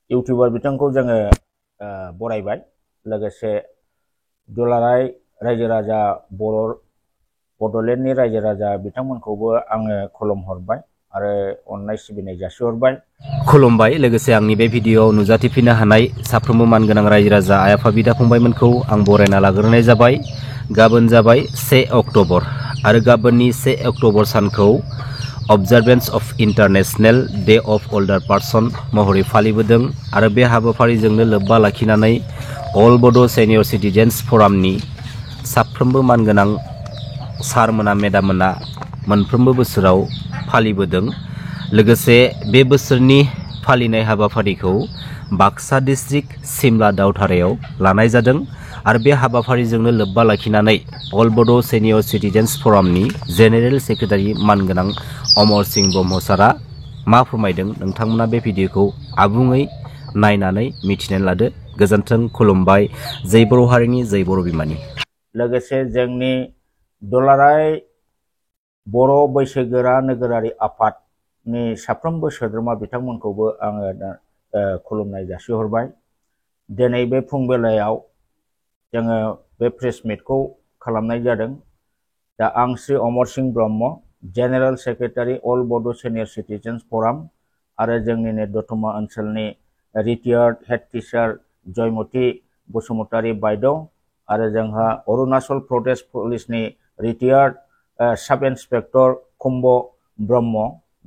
YouTuber बिथांखौ जोङो बरायबाय लोगोसे दुलाराय रायजो राजा बर' बड'लेण्डनि रायजो राजा बिथांमोनखौबो आङो खुलुमहरबाय आरो अननाय सिबिनाय जासिहरबाय। खुलुमबाय। लोगोसे आंनि बे भिडिअआव नुजाथिफिननो हानाय साफ्रोमबो मानगोनां रायजो राजा आइ आफा बिदा फंबायमोनखौ आं बरायना लाग्रोनाय जाबाय। गाबोन जाबाय 1 अक्ट'बर आरो गाबोननि 1 अक्ट'बर सानखौ observance of international day of older person महरै फालिबोदों आरो बे हाबाफारिजोंनो लोब्बा लाखिनानै अल बड' सेनियर सिटिजेन्स फरामनि साफ्रोमबो मानगोनां सारमोना मेडाममोना मोनफ्रोमबो बोसोराव फालिबोदों। लोगोसे बे बोसोरनि फालिनाय हाबाफारिखौ बाक्सा डिस्ट्रिक्ट सिमला दावधारायाव लानाय जादों आरो बे हाबाफारिजोंनो लोब्बा लाखिनानै अल बड' सेनियर सिटिजेन्स फरामनि जेनेरेल सेक्रेटारि मानगोनां अमर सिंह ब्रह्म सारा मा फोरमायदों नोंथांमोना बे भिडिअखौ आबुङै नायनानै मिथिनानै लादो। गोजोन्थों, खुलुमबाय। जै बर' हारिनि जै बर' बिमानि। लोगोसे जोंनि दुलाराय बर' बैसोगोरा नोगोरारि आफादनि साफ्रोमबो सोद्रोमा बिथांमोनखौबो आङो खुलुमनाय जासिहरबाय। दिनै बे फुंबेलायाव जोङो बे प्रेस मिटखौ खालामनाय जादों। दा आं श्री अमर सिंह ब्रह्म, जेनेरेल सेक्रेटारि अल बड' सिनियर सिटिजेन्स फराम आरो जोंनिनो दतमा ओनसोलनि रिटायार्ड हेड टिचार जयमती बसुमतारी बायद' आरो जोंहा अरुणाचल प्रदेश पुलिसनि रिटायार्ड साब इन्सपेक्टर कुम्ब ब्रह्म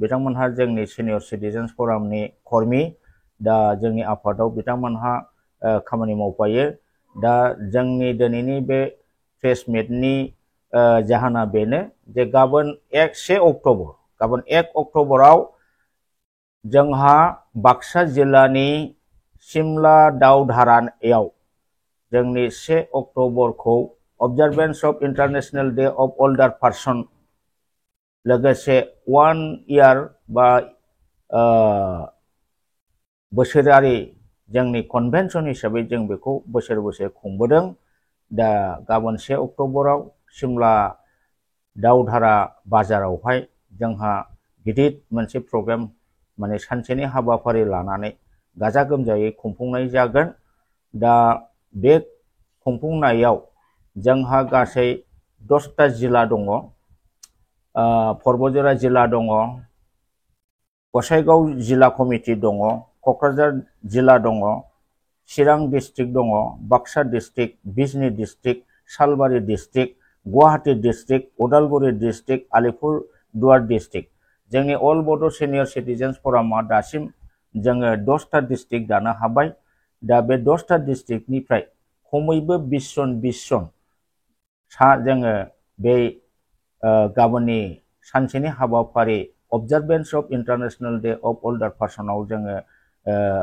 बिथांमोनहा जोंनि सिनियर सिटिजेन्स फरामनि कर्मी। दा जोंनि आफादाव बिथांमोनहा खामानि मावफायो। दा जोंनि दिनैनि बे प्रेस मिटनि जाहोना बेनो जे गाबोन 1 अक्ट'बराव जोंहा बाक्सा जिल्लानि सिमला दावधारायाव जोंनि 1 अक्ट'बरखौ observance of international day of older person लोगोसे 1 इयार बा बोसोरारि जोंनि कन्भेनसन हिसाबै जों बेखौ बोसोर बोसोर खुंबोदों। दा गाबोन 1 अक्ट'बराव सिमला दावधारा बाजारावहाय जोंहा गिदिर मोनसे प्रग्राम माने सानसेनि हाबाफारि लानानै गाजा गोमजायै खुंफुंनाय जागोन। दा बे खुंफुंनायाव जोंहा गासै 10टा जिल्ला दङ। परबजरा जिल्ला दङ, गसाइगाव जिल्ला कमिटि दङ, क'क्राझार जिल्ला दङ, चिरां डिस्ट्रिक्ट दङ, Baksa district, Bijni district, Salbari district, Guwahati district, Udalguri district, Alipurduar district. जोंनि अल बड' सिनियर सिटिजेन्स फरामा दासिम जोङो 10टा डिस्ट्रिक्ट दानो हाबाय। दा बे 10टा डिस्ट्रिक्टनिफ्राय खमैबो 20 जन जोङो बे गाबोननि सानसेनि हाबाफारि अबजारभेन्स अफ इन्टारनेशनेल डे अफ अल्डार पार्सनाव जोङो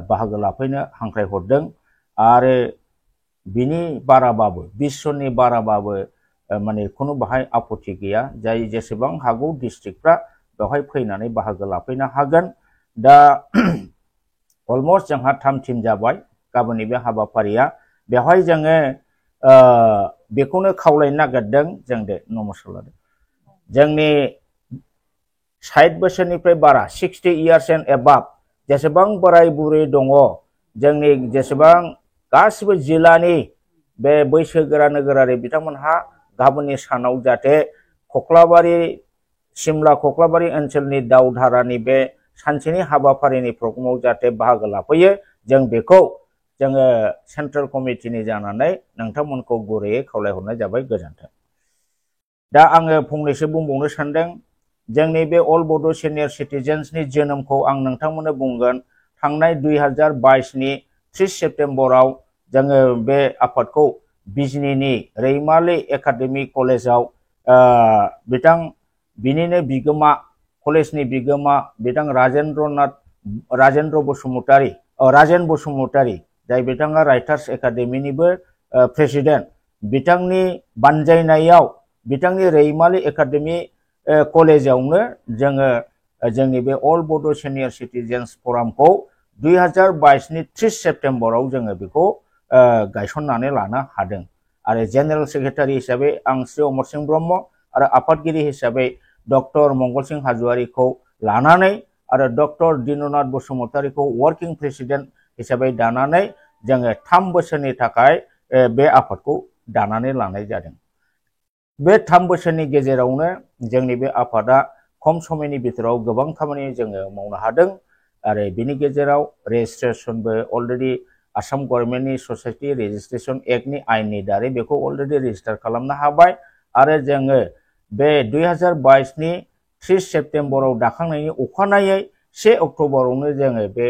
बाहागो लाफैनो हांख्रायहरदों आरो बिनि बाराबाबो 20 जननि बाराबाबो माने खुनु बाहाय आपत्ति गैया। जाय जेसेबां हागौ डिस्ट्रिक्टफ्रा बेवहाय फैनानै बाहागो लाफैनो हागोन। दा अलमस्ट जोंहा 3 टीम जाबाय गाबोननि बे हाबाफारिया। बेवहाय जोङो बेखौनो खावलायनो नागिरदों जों दे नमस्कार लादो। जोंनि 60 बोसोरनिफ्राय बारा 60 इयार्स एन्ड एबाभ जेसेबां बोराय बुरै दङ जोंनि जेसेबां गासिबो जिल्लानि बे बैसोगोरा नोगोरारि बिथांमोनहा गाबोननि सानाव जाहाथे सिमला कक्लाबारि ओनसोलनि दावधारानि बे सानसेनि हाबाफारिनि प्रग्रामाव जाहाथे बाहागो लाफैयो जों बेखौ जोङो सेन्ट्रेल कमिटिनि जानानै नोंथांमोनखौ गुरैयै खावलायहरनाय जाबाय। गोजोन्थों। दा आङो फंनैसो बुंबावनो सानदों। जोंनि बे अल बड' सिनियर सिटिजेन्सनि जोनोमखौ आं नोंथांमोननो बुंगोन। थांनाय 2022नि 30 सेप्तेम्बराव जोङो बे आफादखौ बिजनीनि रैमाली एकाडेमि कलेजाव बिनिनो बिगोमा कलेजनि बिगोमा बिथां राजेन बसुमतारी जाय बिथाङा राइटार्स एकाडेमिनिबो प्रेसिडेन्ट बिथांनि बानजायनायाव बिथांनि रैमाली एकाडेमि कलेजावनो जोङो जोंनि बे अल बड' सिनियर सिटिजेन्स फरामखौ 2022नि 30 सेप्तेम्बराव जोङो बेखौ गायसननानै लानो हादों। आरो जेनेरेल सेक्रेटारि हिसाबै आं श्री अमर सिंह ब्रह्म आरो आफादगिरि हिसाबै डक्टर मंगल सिंह हाज'वारिखौ लानानै आरो डक्टर दिननाथ बसुमतारीखौ वर्किं प्रेसिडेन्ट हिसाबै दानानै जोङो 3 बोसोरनि थाखाय बे आफादखौ दानानै लानाय जादों। बे 3 बोसोरनि गेजेरावनो जोंनि बे आफादा खम समनि बिथोराव गोबां खामानि जोङो मावनो हादों आरो बिनि गेजेराव रेजिस्ट्रेशनबो अलरेडि आसाम गभर्नमेन्टनि ससाइटि रेजिस्ट्रेशन एक्टनि आयेननि दारै बेखौ अलरेडि रेजिस्टार खालामनो हाबाय आरो जोङो बे 2022 नि 3 सेप्टेम्बराव दाखांनायनि अखानायै 1 अक्ट'बरावनो जोङो बे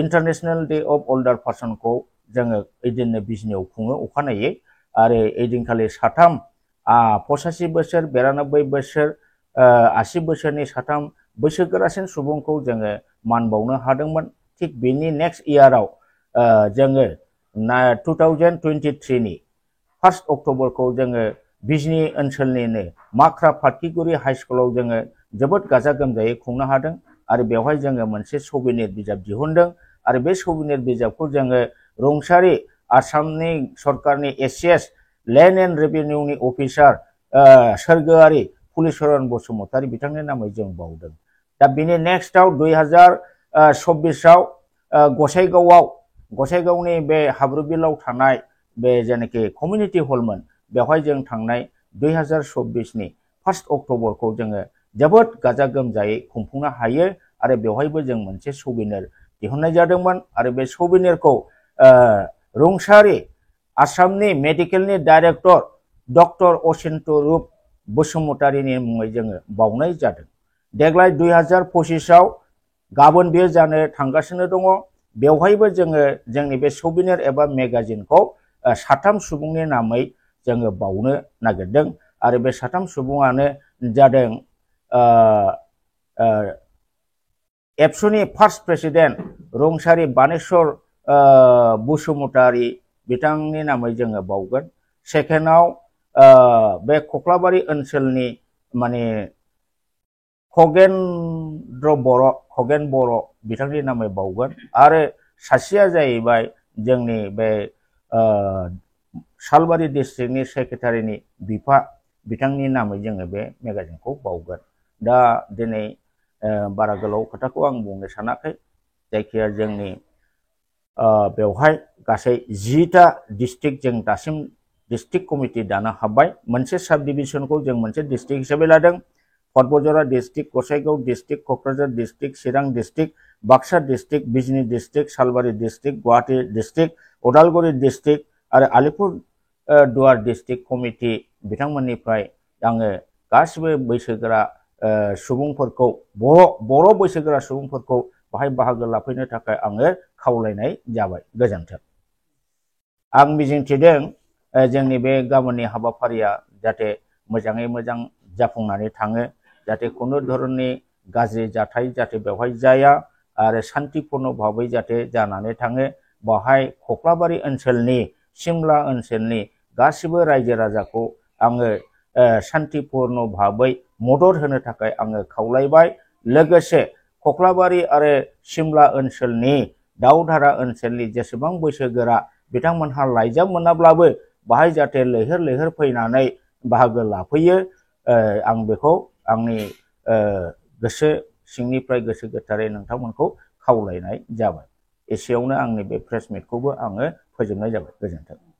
इन्टारनेशनेल डे अफ ओल्डार पार्सनखौ जोङो ओइदिननो बिजनियाव खुङो अखानायै आरो ओइदिनखालि 85 बोसोर 92 बोसोर 80 बोसोरनि 3 बैसोगोरासिन सुबुंखौ जोङो मान बावनो हादोंमोन। थिग बेनि नेक्स्ट इयाराव जोङो 2023 नि 1 अक्ट'बरखौ जोङो बिजनि ओनसोलनिनो माख्रा फातखिगुरि हाइ स्कुलाव जोङो जोबोद गाजा गोमजायै खुंनो हादों आरो बेवहाय जोङो मोनसे सबिनेर बिजाब दिहुनदों आरो बे सबिनेर बिजाबखौ जोङो रुंसारि आसामनि सरकारनि एसिएस लेन्ड एन्ड रेभिनिउनि अफिसार सोरगोआरि फुलिचरन बसुमतारी बिथांनि नामै जों बावदों। दा बिनि नेक्स्टआव 2024आव गसाइगावनि बे हाब्रुबिलाव थानाय बे जेनाखि कमिउनिटि हलमोन बेवहाय जों थांनाय 2024 नि 1 अक्ट'बरखौ जोङो जोबोद गाजा गोमजायै खुंफुंनो हायो आरो बेवहायबो जों मोनसे सबिनेर दिहुननाय जादोंमोन आरो बे सबिनेरखौ रुंसारि आसामनि मेडिकेलनि डाइरेक्टर डक्टर अचिन्त्य रुप बसुमतारीनि मुङै जोङो बावनाय जादों। देग्लाय 2025आव गाबोन बेयो जानो थांगासिनो दङ। बेवहायबो जोङो जोंनि बे सबिनेर एबा मेगाजिनखौ 3 सुबुंनि नामै जोङो बावनो नागिरदों आरो बे 3 सुबुङानो जादों एबसुनि फार्स्ट प्रेसिडेन्ट रुंसारि बानेश्वर बसुमतारी बिथांनि नामै जोङो बावगोन। सेकेन्डआव बे कक्लाबारि ओनसोलनि माने खगेन बर' बिथांनि नामै बावगोन आरो सासेया जाहैबाय जोंनि बे सालबारि डिस्ट्रिक्टनि सेक्रेटारिनि बिफा बिथांनि नामै जोङो बे मेगाजिनखौ बावगोन। दा दिनै बारा गोलाव खोथाखौ आं बुंनो सानाखै। जायखिया जोंनि बेवहाय गासै 10टा डिस्ट्रिक्ट जों दासिम डिस्ट्रिक्ट कमिटि दानो हाबाय। मोनसे साब डिभिजनखौ जों मोनसे डिस्ट्रिक्ट हिसाबै लादों। Kokrajhar district, Gossaigaon district, Kokrajhar district, Chirang district, Baksa district, Bijni district, Salbari district, Guwahati district, Udalguri district आरो आलिपुरदुवार डिस्ट्रिक्ट कमिटि बिथांमोननिफ्राय आङो गासिबो बैसोगोरा सुबुंफोरखौ बर' बैसोगोरा सुबुंफोरखौ बाहाय बाहागो लाफैनो थाखाय आङो खावलायनाय जाबाय। गोजोन्थों। आं मिजिंथिदों जोंनि बे गाबोननि हाबाफारिया जाहाथे मोजाङै मोजां जाफुंनानै थाङो, जाहाथे खुनु धरननि गाज्रि जाथाय जाहाथे बेवहाय जाया आरो शान्तिपूर्ण भाबै जाहाथे जानानै थाङो। बाहाय कक्लाबारि ओनसोलनि सिमला ओनसोलनि गासिबो रायजो राजाखौ आङो शान्तिपूर्ण भाबै मदद होनो थाखाय आङो खावलायबाय। लोगोसे कक्लाबारि आरो सिमला ओनसोलनि दाउधारा ओनसोलनि जेसेबां बैसोगोरा बिथांमोनहा लाइजाम मोनाब्लाबो बाहाय जाहाथे लैहोर लैहोर फैनानै बाहागो लाफैयो। आं बेखौ आंनि गोसो सिंनिफ्राय गोसो गोथारै नोंथांमोनखौ खावलायनाय जाबाय। एसेयावनो आंनि बे प्रेस मिटखौबो आङो फोजोबनाय जाबाय। गोजोन्थों।